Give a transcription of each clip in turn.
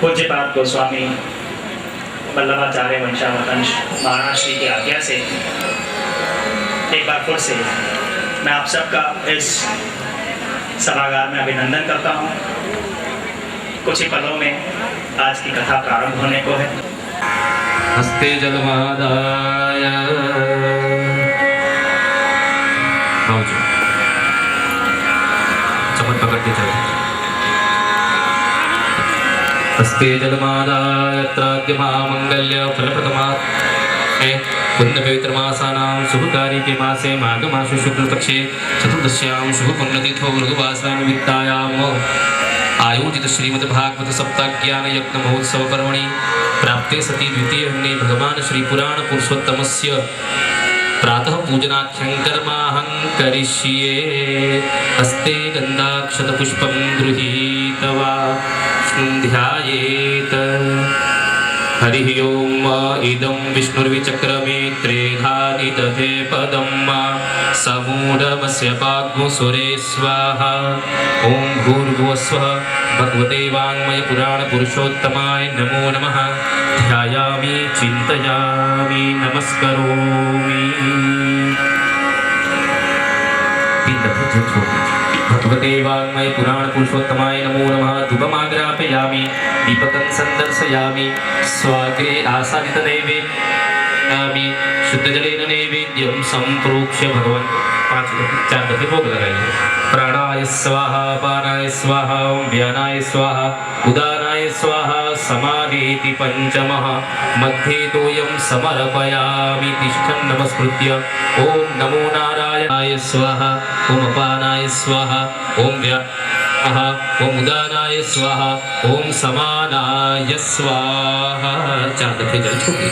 पूज्यपाद गोस्वामी वल्लभाचार्य वंशावतंश महाराज श्री की आज्ञा से एक बार फिर से मैं आप सबका इस सभागार में अभिनंदन करता हूँ। कुछ ही पलों में आज की कथा प्रारंभ होने को है। हस्ते जलमादाय चमत पकड़ते चलो। हस्ते जलमादाय त्राद्य महामंगल्य फलप्रदमा पुण्य पवित्र मासानां शुभकारी के मासे माघ मास शुक्ल पक्षे चतुर्दश्यां शुभ पुण्यतिथौ मृगवासरा निमित्तायाम आयोजित श्रीमद् भागवत सप्ताह ज्ञान यज्ञ महोत्सव पर्वणि प्राप्ते सति द्वितीय भगवान श्री पुराण पुरुषोत्तमस्य प्रातः पूजनाख्यं कर्माहं करिष्ये। हस्ते गन्धाक्षत पुष्पं गृहीत्वा ध्यायेत्। हरिः ओम इदं विष्णुर्विचक्रमे त्रेधानि तथे पदं समूढमस्य पाग्मुसुरे स्वाहा। ओं भूर्भुवस्वः भगवते वाङ्मय पुराण पुरुषोत्तमाय नमो नमः। ध्यायामि चिन्तयामि नमस्करोमि। भगवते वाङ्मय पुराण पुरुषोत्तमाय नमो नमः। धूपमाग्रापयामि दीपकं संदर्शयामि स्वाग्रे आसादितनैवेद्यामि शुद्धजलेन नैवेद्यं संप्रोक्ष्य भगवन् 4 दफे भोग लगाइए। प्राणाय स्वाहा अपानाय स्वाहा व्यानाय स्वाहा उदानाय स्वाहा समाधीति पंचमः मध्ये तोयं समर्पयामि तिष्ठन् नमस्कृत्य। ओम नमो नारायणाय स्वाहा ओम अपानाय स्वाहा ओम व्यानाय ओम उदानाय स्वाहा ओम समानाय स्वाहा। 4 दफे जल छोड़िए।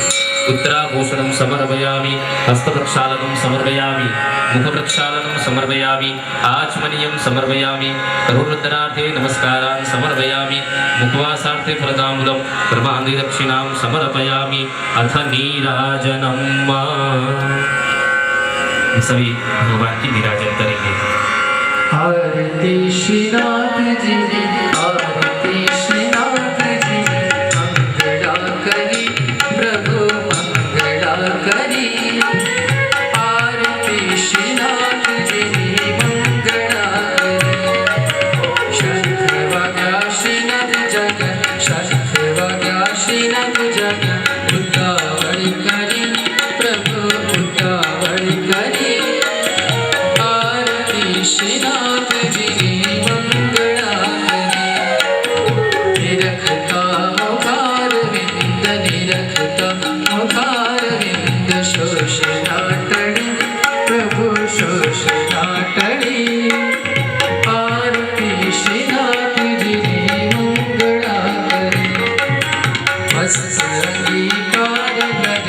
उत्तराभूषणं समर्पयामि हस्तप्रक्षालनं समर्पयामि मुखप्रक्षालनं समर्पयामि आचमनीयं समर्पयामि करोरुद्रार्थे नमस्कारान् समर्पयामि मुखवासार्थे फलताम्बूलं ब्रह्माण्डे दक्षिणां समर्पयामि। अथ नीराजनं सभी भगवान की नीराजन करेंगे। आरती श्रीनाथ जी आरती श्रीनाथ जी मंगला करी प्रभु मंगला करी। आरती श्रीनाथ जी मंगला करी। शंख वाग्या श्रीनाथ जग शंख वाग्या श्रीनाथ जग उतावळ करी प्रभु उतावळ करी। आरती श्रीनाथ जी मंगला करी। निरखता मुखार विंद निरखता मुखार विंद शोषणाटळी प्रभु शोषणाटळी। आरती श्रीनाथ जी मंगला करी। वस्त्र अंगीकार कर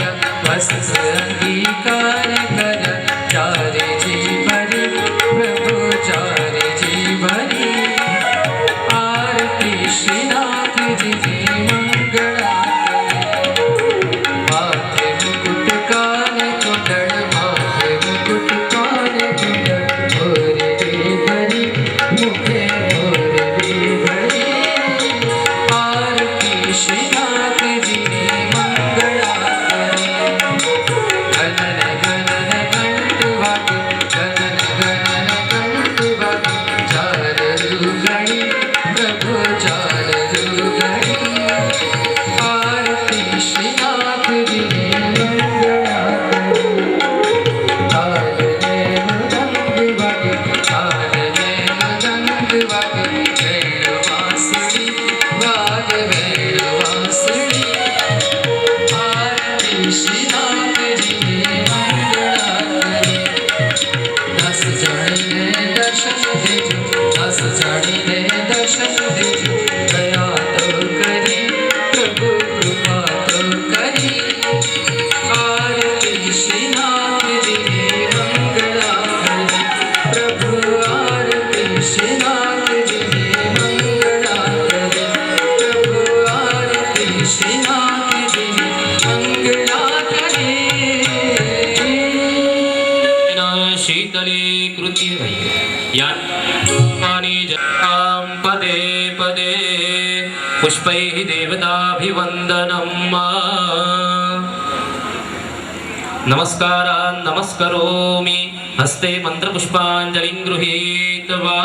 वस्त्र अंगीकार कर चारे जी भरी प्रभु चारे जी भरी। आरती श्रीनाथ जी मंगला करी। माथे मुकुट कान कुंडल माथे मुकुट कान कुंडल भोरे रे भरी मुखे भोरे रे भरी। आरती श्रीनाथ जी मंगला करी। गणन गणन घंट वागे गणन गणन घंट वागे चारु गणी प्रभु चारु गणी। आरती श्रीनाथ जी मंगला करी। ताल में मृदंग वागे ताल में मृदंग वागे वेणु बांसुरी वागे वेणु बांसुरी। आरती श्रीनाथ जी मंगला करी। 10 जणी ने दर्शन देजो 10 जणी ने दर्शन देजो दया तो करी प्रभु कृपा तो करी। आरती श्रीनाथ जी मंगला करी। प्रभु आरती श्रीनाथ जी मंगला करी। प्रभु आरती श्रीनाथ जी मंगला करी। शीतली कृति यानि पदे पदे पुष्पैः देवताभिवन्दनम् नमस्कारान् नमस्करोमि हस्ते मन्त्रपुष्पाञ्जलिं गृहीत्वा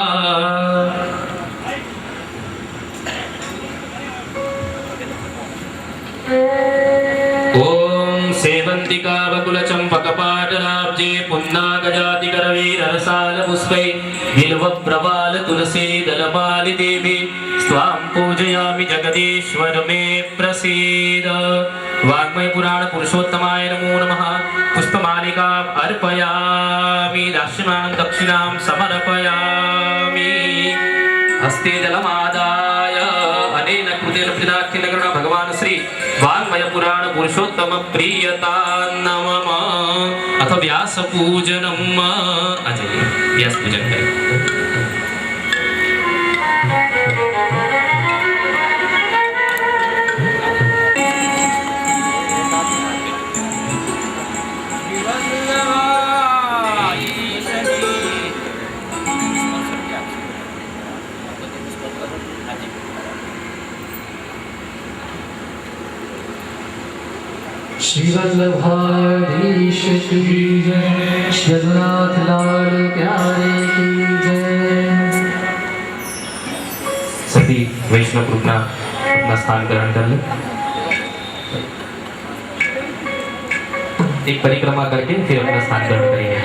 ॐ सेवन्तिकावकुलचम्पकपाटलाब्जे पुन्नागजातिकरवीररसालपुष्पै बिल्वप्रवालतुलसीदलमालिदेवी स्वां पूजयामि जगदीश्वर मे प्रसीद वाङ्मय पुराण पुरुषोत्तमाय नमो नमः पुष्पमालिकाम् अर्पयामि दास्यमानं दक्षिणां समर्पयामि हस्ते जलमादाय अनेन कृतेन पिनाकिनगण भगवान् श्री वाङ्मय पुराण पुरुषोत्तम प्रियता नमः अथ व्यास पूजनम् अजय व्यास पूजन करें श्री वल्लभाधीश की जय, जगन्नाथ लाल प्यारे की जय। सभी वैष्णव ग्रुप अपना स्थान ग्रहण कर ले एक परिक्रमा करके फिर अपना स्थान ग्रहण करेंगे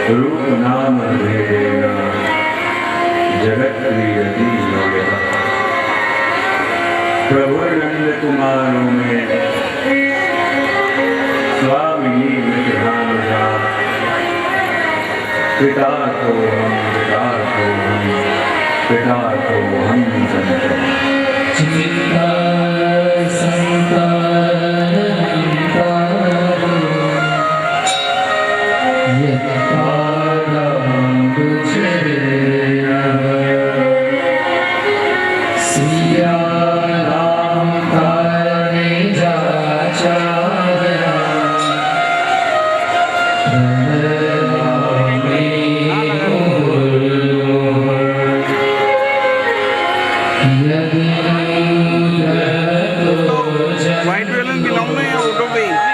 रूप नाम भेदेन जगत क्रियति योगः प्रभुर्नंद कुमारों में स्वामिनी विधानसा पिता को हम संतम चिंता White balloon belong to you, auto pay.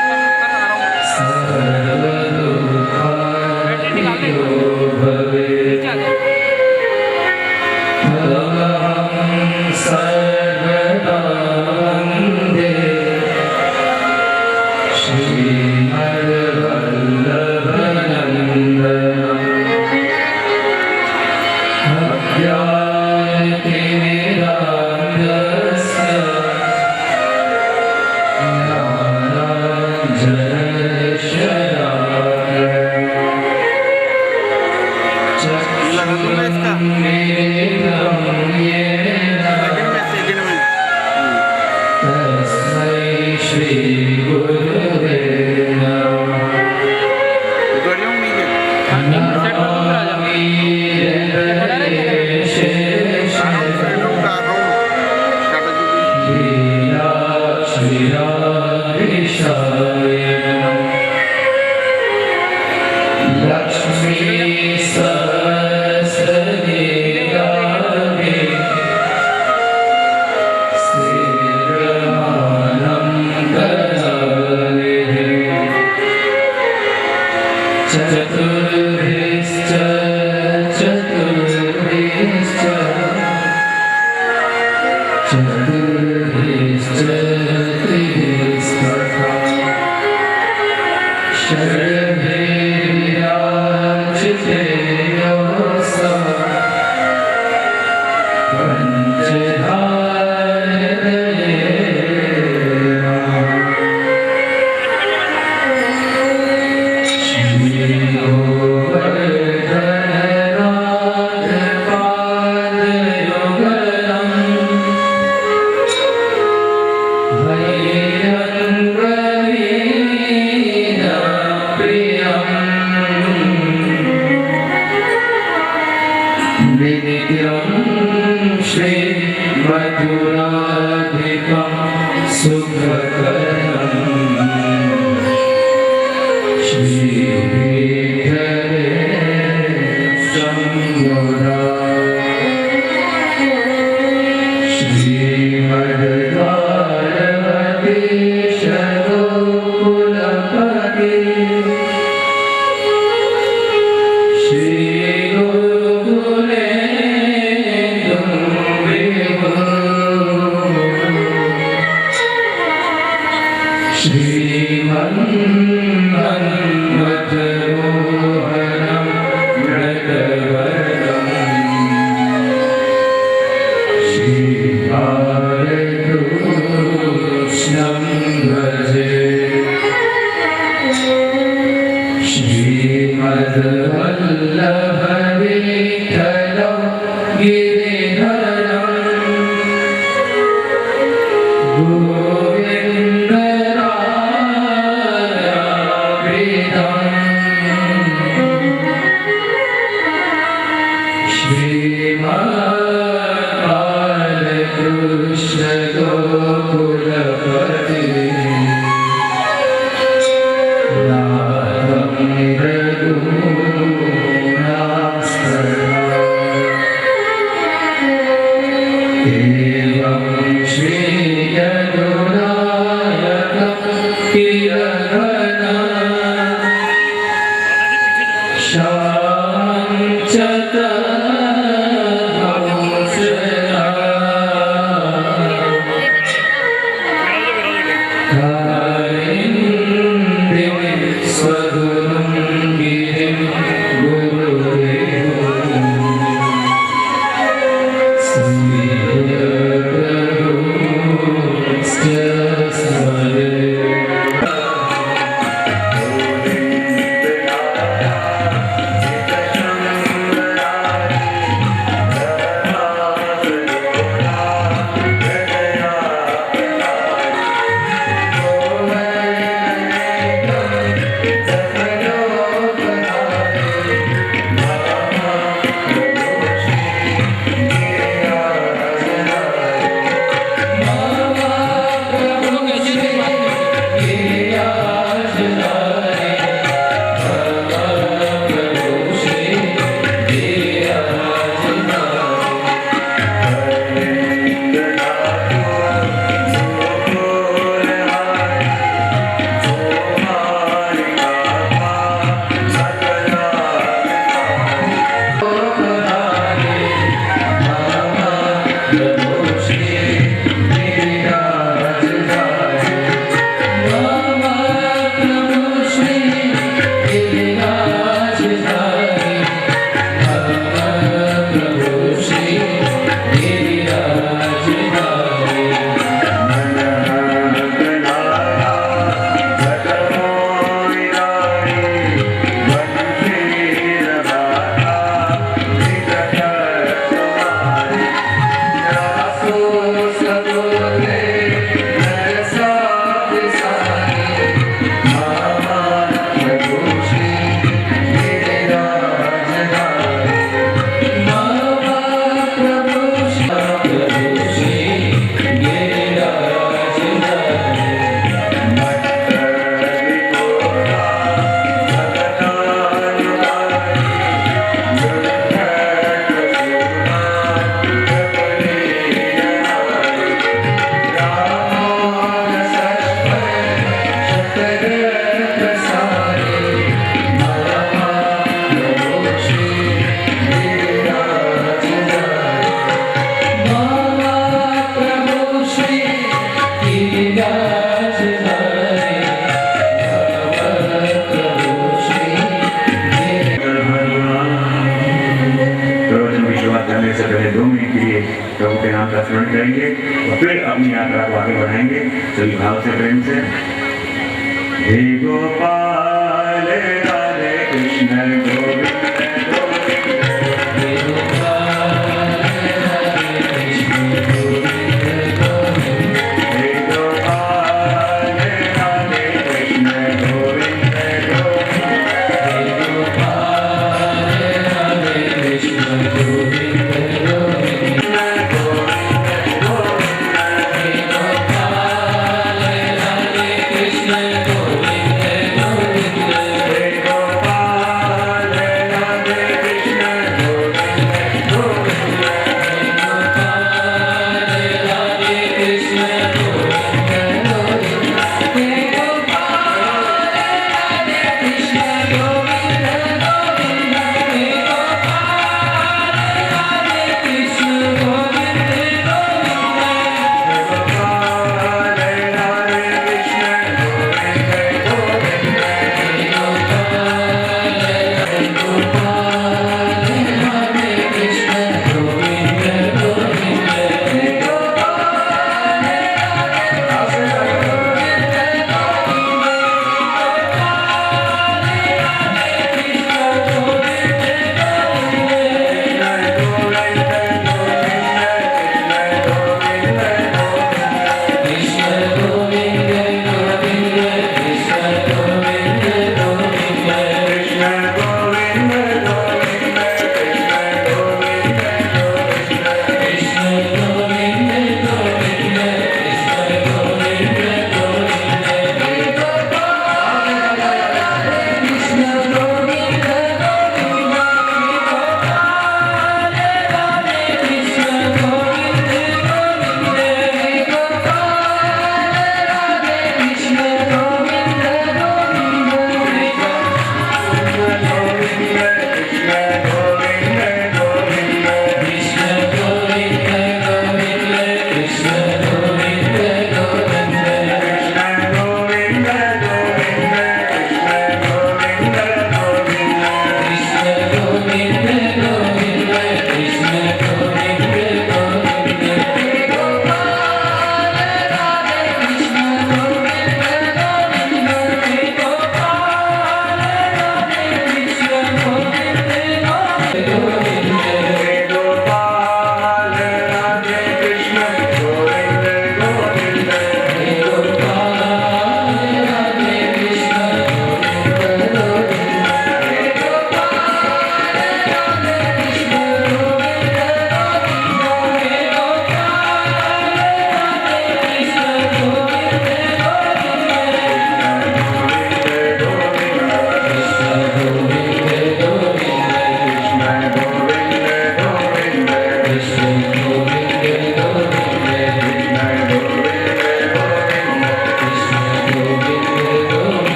चतुर्भिश्च अपनी यात्रा को आगे बढ़ाएंगे सभी भाव से, प्रेम से। हे गोपाल राधे कृष्ण गोविंद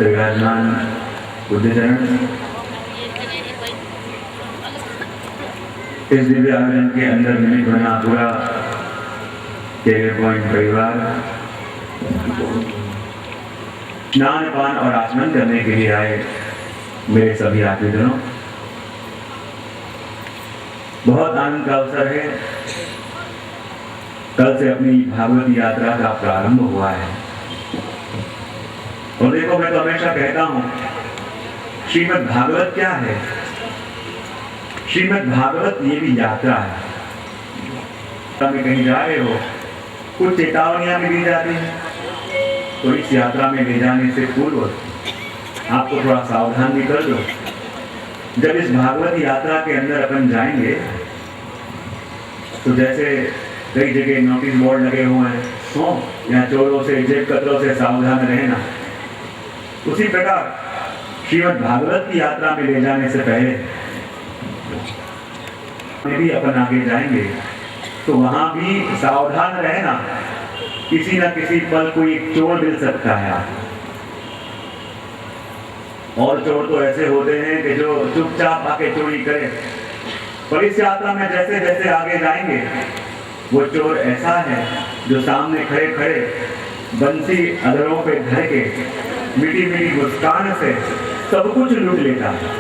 विराजमान बुद्धजन, इस दिव्य आयोजन के अंदर निमित्त बना पूरा कैरियर पॉइंट परिवार स्नान पान और आचमन करने के लिए आए मेरे सभी आत्मीजनों, बहुत आनंद का अवसर है। कल से अपनी भागवत यात्रा का प्रारंभ हुआ है और देखो, मैं तो हमेशा कहता हूं, श्रीमद् भागवत क्या है? श्रीमद् भागवत ये भी यात्रा है। में कहीं जा रहे हो, कुछ चेतावनियां भी दी जाती हैं, तो इस यात्रा में ले जाने से पूर्व आपको थोड़ा सावधान भी कर दो। जब इस भागवत यात्रा के अंदर अपन जाएंगे तो जैसे कई जगह नोटिस बोर्ड लगे हुए हैं, तो यहाँ चोरों से, जेब कतरों से सावधान रहना, उसी प्रकार श्रीमद् भागवत की यात्रा में ले जाने से पहले भी अपन आगे जाएंगे तो वहां भी सावधान रहना, किसी न किसी पल कोई चोर मिल सकता है। और चोर तो ऐसे होते हैं कि जो चुपचाप आके चोरी करे, पर इस यात्रा में जैसे जैसे आगे जाएंगे वो चोर ऐसा है जो सामने खड़े खड़े बंसी अधरों पे धर के मीठी मीठी मुस्कान से सब कुछ लूट लेता है।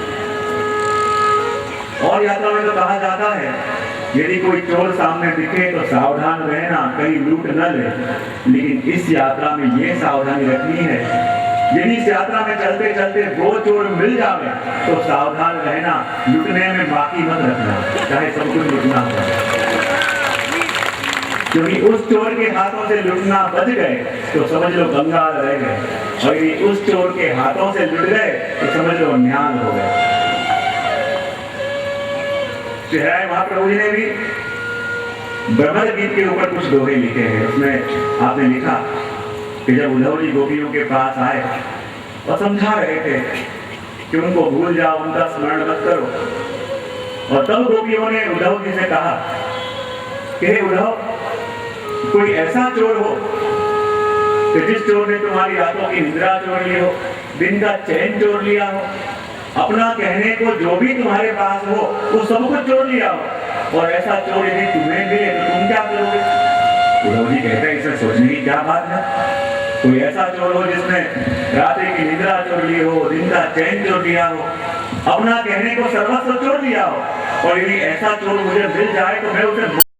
और यात्रा में तो कहा जाता है यदि कोई चोर सामने दिखे तो सावधान रहना कहीं लूट न ले। लेकिन इस यात्रा में ये सावधानी रखनी है, यदि इस यात्रा में चलते चलते वो चोर मिल जावे तो सावधान रहना, लूटने में बाकी मत रखना, चाहे सब कुछ लूटना हो। क्योंकि उस चोर के हाथों से लूटना बच गए तो समझ लो कंगाल रह गए, और यदि उस चोर के हाथों से लुट गए तो समझ लो न्याल हो गए। श्री महाप्रभु जी ने भी ब्रह्मद गीत के ऊपर कुछ दोहे लिखे हैं। उसमें आपने लिखा कि जब उद्धव जी गोपियों के पास आए और समझा रहे थे कि उनको भूल जाओ, उनका स्मरण मत करो, और तब गोपियों ने उद्धव जी से कहा कि हे उद्धव, कोई ऐसा चोर हो कि जिस चोर ने तुम्हारी रातों की निद्रा चोर ली हो, दिन का चैन चोर लिया हो, अपना कहने को जो भी तुम्हारे पास हो वो सब कुछ चोर लिया हो, और ऐसा चोर यदि तुम्हें मिले तो तुम क्या करोगे? उद्धव जी कहते हैं इसमें सोचने की क्या बात है। कोई ऐसा चोर हो जिसने रात्रि की निद्रा चोर ली हो, दिन का चैन चोर लिया हो, अपना कहने को सर्वस्व चोर लिया हो, और यदि ऐसा चोर मुझे मिल जाए तो मैं उसे